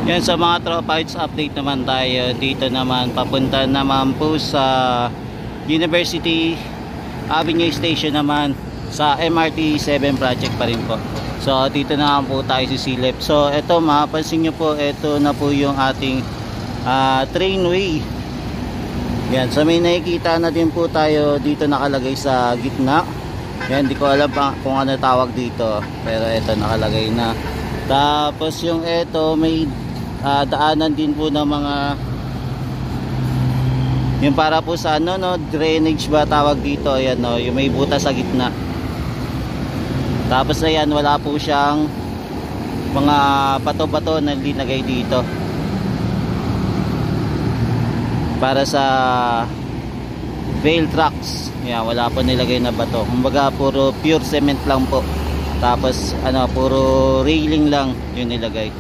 Yan, sa mga tropa, it's update naman tayo. Dito naman, papunta naman po sa University Avenue Station naman, sa MRT 7 project pa rin po. So dito naman po tayo sisilip. So ito, mapapansin nyo po, ito na po yung ating trainway. Yan, so may nakikita na din po tayo dito nakalagay sa gitna. Yan, di ko alam pa kung ano tawag dito, pero ito nakalagay na. Tapos yung ito, may daanan din po ng mga, yung para po sa ano, no, drainage ba tawag dito. Ayan, no, yung may butas sa gitna. Tapos ayan, wala po siyang mga bato-bato na linagay dito para sa rail tracks. Yan, wala po nilagay na bato. Kumbaga puro pure cement lang po. Tapos ano, puro railing lang yung nilagay.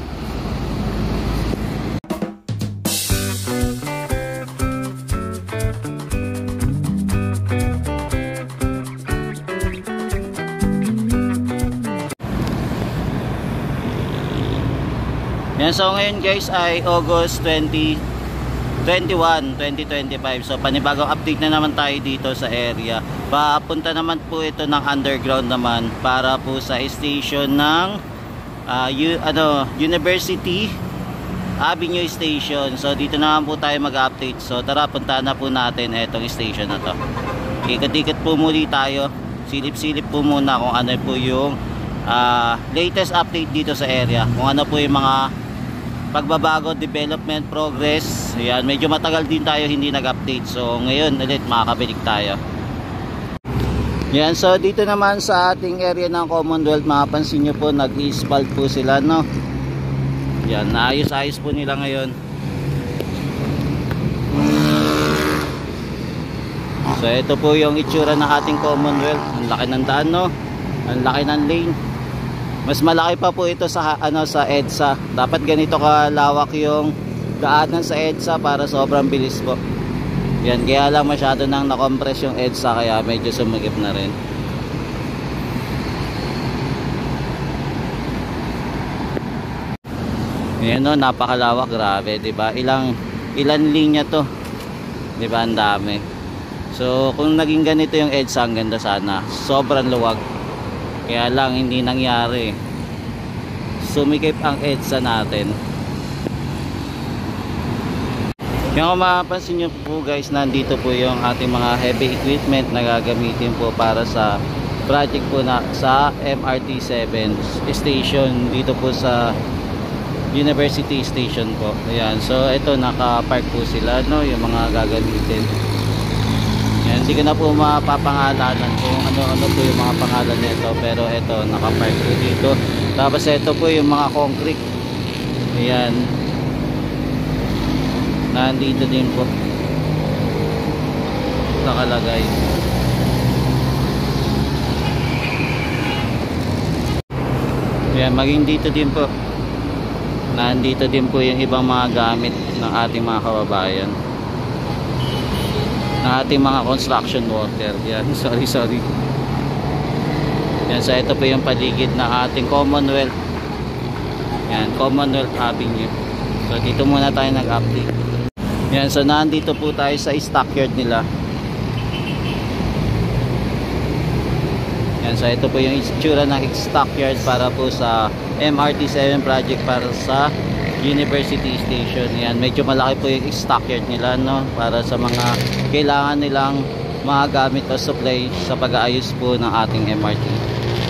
Yan, so ngayon guys ay August 21, 2025. So panibagong update na naman tayo dito sa area. Papunta naman po ito ng underground naman para po sa station ng University Avenue Station. So dito naman po tayo mag-update. So tara, punta na po natin itong station na to. Ikot-ikot po muli tayo. Silip-silip po muna kung ano po yung latest update dito sa area. Kung ano po yung mga pagbabago, development, progress. Ayan, medyo matagal din tayo hindi nag-update. So ngayon ulit makakabilik tayo. Yan, so dito naman sa ating area ng Commonwealth, mapapansin nyo po, nag-i-spalt po sila, no? Yan, naayos-ayos po nila ngayon. So ito po yung itsura ng ating Commonwealth. Ang laki ng daan, no? Ang laki ng lane. Mas malaki pa po ito sa sa EDSA. Dapat ganito kalawak yung daanan sa EDSA para sobrang bilis po. Yan, kaya lang masyado nang na-compress yung EDSA, kaya medyo sumigip na rin. Yan, no, napakalawak, grabe, 'di ba? Ilan linya 'to? 'Di ba, ang dami. So, kung naging ganito yung EDSA, ang ganda sana. Sobrang luwag. Kaya lang hindi nangyari. Sumikip ang EDSA natin. Yung kung mapapansin nyo po guys, nandito po yung ating mga heavy equipment na gagamitin po para sa project po na sa MRT 7 station dito po sa University Station po. Ayan, so ito naka-park po sila, no, yung mga gagamitin. Yan, hindi ko na po mapapangalanan kung ano-ano po yung mga pangalan nito, pero ito naka-park po dito. Tapos ito po yung mga concrete. Ayan, nandito din po nakalagay. Ayan, maging dito din po, nandito din po yung ibang mga gamit ng ating mga kababayan, na ating mga construction worker. Yan, sorry. Yan, so ito po yung paligid ng ating Commonwealth. Yan, Commonwealth Avenue. So dito muna tayo nag-update. Yan, so nandito po tayo sa stockyard nila. Yan, so ito po yung itsura ng stockyard para po sa MRT 7 project para sa University Station. Yan, medyo malaki po yung stockyard nila, no, para sa mga kailangan nilang mga gamit o supply sa pag-aayos po ng ating MRT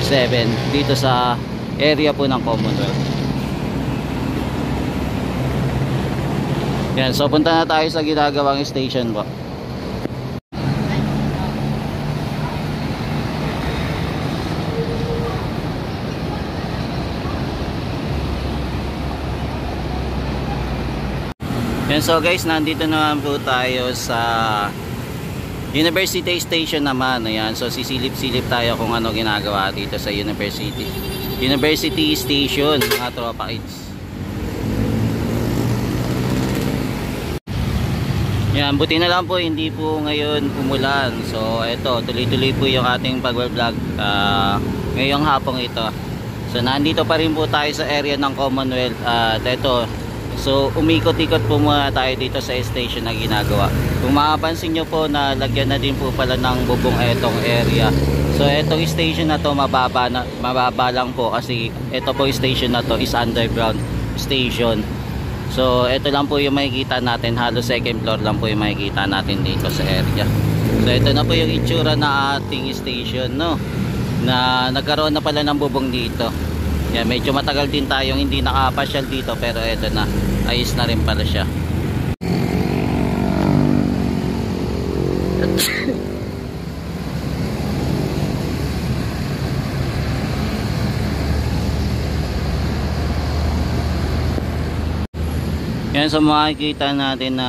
7 dito sa area po ng Commonwealth. Yan, so punta na tayo sa ginagawang station po. Yan, so guys, nandito naman po tayo sa University Station naman. Ayan, so sisilip-silip tayo kung ano ginagawa dito sa University Station, mga tropa kids. Yan, buti na lang po hindi po ngayon umulan. So eto, tuloy-tuloy po yung ating pag-vlog ngayong hapong ito. So nandito pa rin po tayo sa area ng Commonwealth. At eto, So umikot-ikot po muna tayo dito sa station na ginagawa. Kung mapapansin nyo po na lagyan na din po pala ng bubong etong area. So etong station na to mababa lang po kasi ito po station na to is underground station. So ito lang po yung makikita natin, halos second floor lang po yung makikita natin dito sa area. So ito na po yung itsura na ating station, no, na nagkaroon na pala ng bubong dito. Yan, medyo matagal din tayong hindi nakapasyal dito, pero ito na, ayos na rin pala siya. Yan, so makikita natin na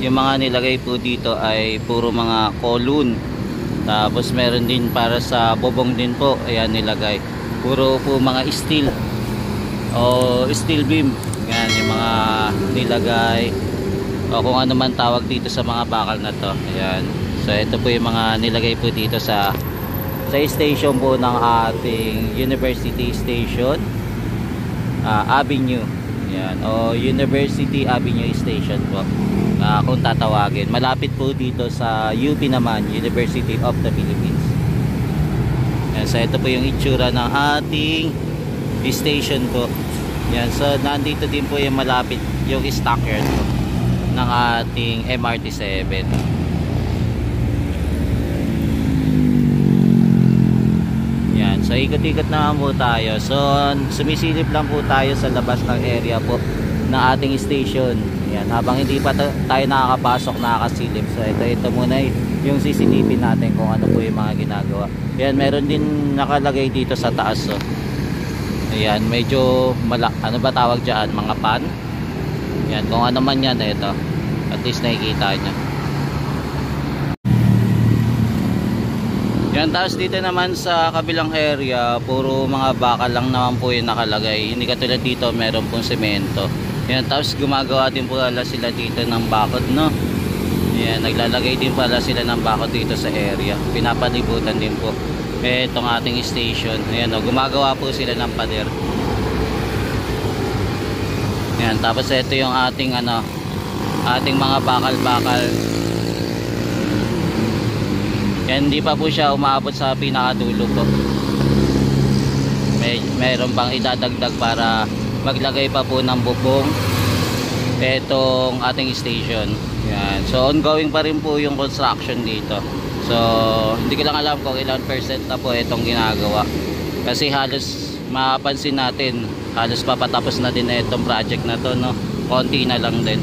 yung mga nilagay po dito ay puro mga kolon. Tapos meron din para sa bubong din po, ayan nilagay. Puro po mga steel o steel beam. Yan yung mga nilagay o kung ano man tawag dito sa mga bakal na to. Ayan. So ito po yung mga nilagay po dito sa station po ng ating University Station Avenue. Yan, o University Avenue Station po, kung tatawagin. Malapit po dito sa UP naman, University of the Philippines. Yan, so ito po yung itsura ng ating station po. Yan, so nandito din po yung malapit yung stockyard po ng ating MRT7. Yan, so ikot-ikot naman po tayo. So sumisilip lang po tayo sa labas ng area po ng ating station. Yan, habang hindi pa tayo nakakapasok, nakakasilip. So ito muna yung sisilipin natin kung ano po yung mga ginagawa. Yan, meron din nakalagay dito sa taas. So ayan, medyo ano ba tawag dyan, mga pan. Yan, kung ano man yan, ito at least nakikita nyo. Yan, tapos dito naman sa kabilang area, puro mga bakal lang naman po yung nakalagay. Hindi katulad dito, meron pong semento. Yan, tapos gumagawa din po pala sila dito ng bakod, no? Yan, naglalagay din pala sila ng bakod dito sa area. Pinapalibutan din po itong ating station. Ayan, gumagawa po sila ng pader. Yan, tapos ito yung ating ating mga bakal-bakal. Yan, hindi pa po siya umaabot sa pinakadulo po. Mayroon pang idadagdag para maglagay pa po ng bubong etong ating station. Yan, so ongoing pa rin po yung construction dito. So hindi ko lang alam kung ilang percent na po itong ginagawa, kasi halos mapapansin natin halos papatapos na din itong project na to, no? Konti na lang din.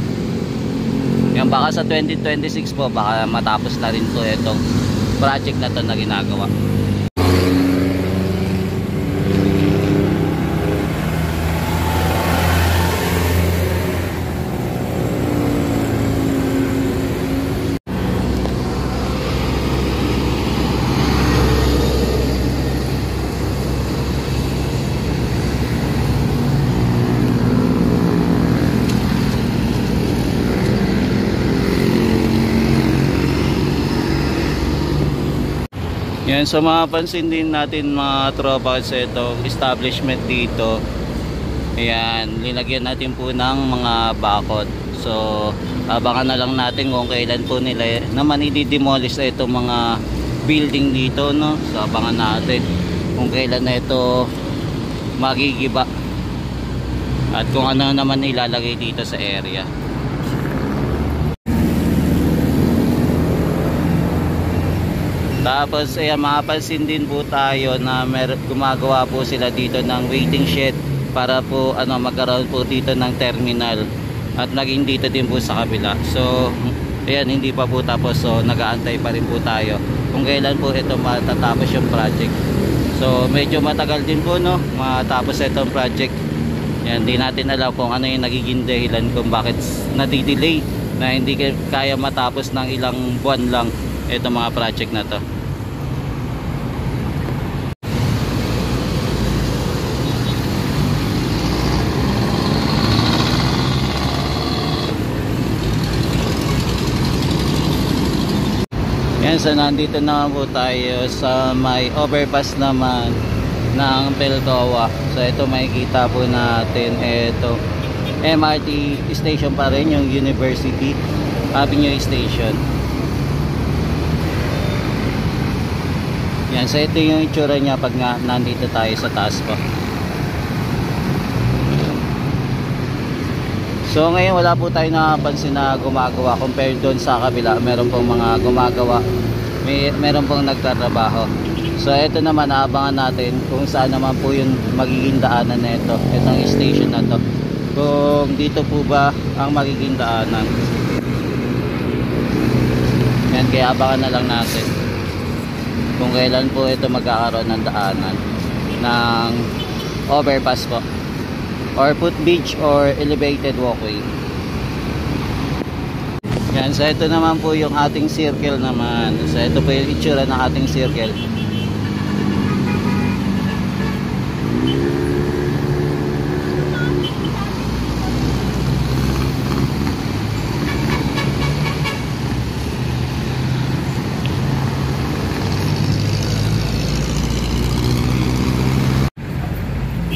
Yan, baka sa 2026 po baka matapos na rin po itong project na to na ginagawa. Yan, so mapapansin din natin mga tropa sa ito establishment dito. Ayan, linagyan natin po ng mga bakod. So abangan na lang natin kung kailan po nila naman i-demolish na itong mga building dito, no? So abangan natin kung kailan na ito magigiba at kung ano naman ilalagay dito sa area. Tapos ayan, mapapansin din po tayo na gumagawa po sila dito ng waiting shed para po magkaroon po dito ng terminal at naging dito din po sa kabila. So ayan, hindi pa po tapos, so nag-aantay pa rin po tayo kung kailan po ito matatapos yung project. So medyo matagal din po, no, matapos itong project. Yan, di natin alam kung ano yung nagiging dahilan kung bakit nadidelay na hindi kaya matapos ng ilang buwan lang itong mga project na to. Yan, so nandito naman po tayo sa may overpass naman ng Peltoa. So ito makikita po natin, ito MRT station pa rin, yung University Avenue Station. Yan, so ito yung itsura niya pag nandito tayo sa taas po. So ngayon wala po tayo nakapansin na gumagawa compared doon sa kabila. Meron pong mga gumagawa, meron pong nagtatrabaho. So ito naman, aabangan natin kung saan naman po yung magiging daanan na ito, itong station na to, kung dito po ba ang magiging daanan. Yan, kaya abangan na lang natin kung kailan po ito magkakaroon ng daanan ng overpass po, or footbridge, or elevated walkway. Yan, so ito naman po yung ating circle naman. So ito po yung itsura ng ating circle.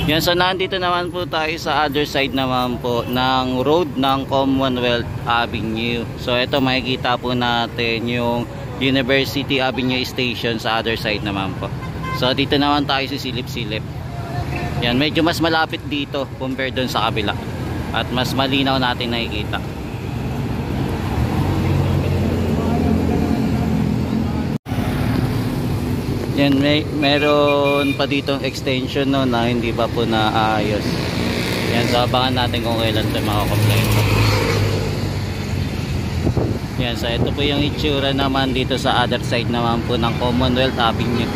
Yan, so nandito naman po tayo sa other side naman po ng road ng Commonwealth Avenue. So ito, makikita po natin yung University Avenue Station sa other side naman po. So dito naman tayo sisilip-silip. Yan, medyo mas malapit dito compared doon sa kabila, at mas malinaw natin nakikita. Yan, meron pa ditong extension no, na hindi pa po naayos. Yan, so abangan natin kung kailan ito makakompleto. Yan, so ito po yung itsura naman dito sa other side naman po ng Commonwealth Avenue.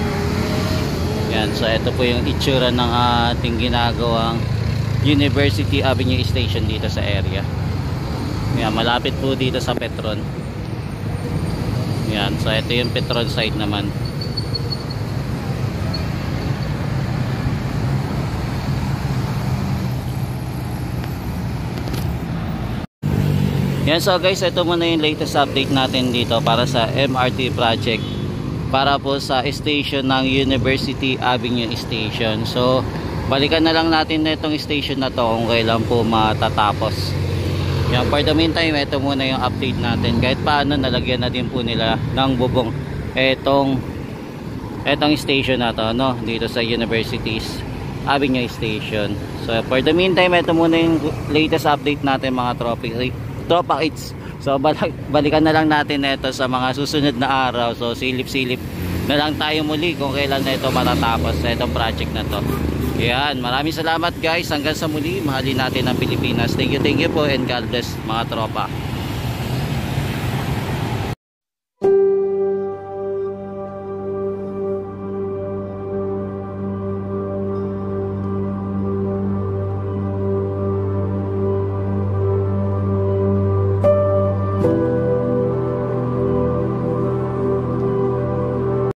Yan, so ito po yung itsura ng ating ginagawang University Avenue Station dito sa area. Yan, malapit po dito sa Petron. Yan, so ito yung Petron side naman. Yan, so guys, ito muna yung latest update natin dito para sa MRT project, para po sa station ng University Avenue Station. So balikan na lang natin na itong station na to kung kailan po matatapos. Yan, for the meantime, ito muna yung update natin. Kahit paano, nalagyan na din po nila ng bubong etong station na to, no, dito sa University Avenue Station. So for the meantime, ito muna yung latest update natin mga Tropa Kids. So balikan na lang natin ito sa mga susunod na araw. So silip-silip na lang tayo muli kung kailan na ito matatapos sa itong project na to. Yan, maraming salamat guys. Hanggang sa muli, mahalin natin ang Pilipinas. Thank you po, and God bless mga tropa.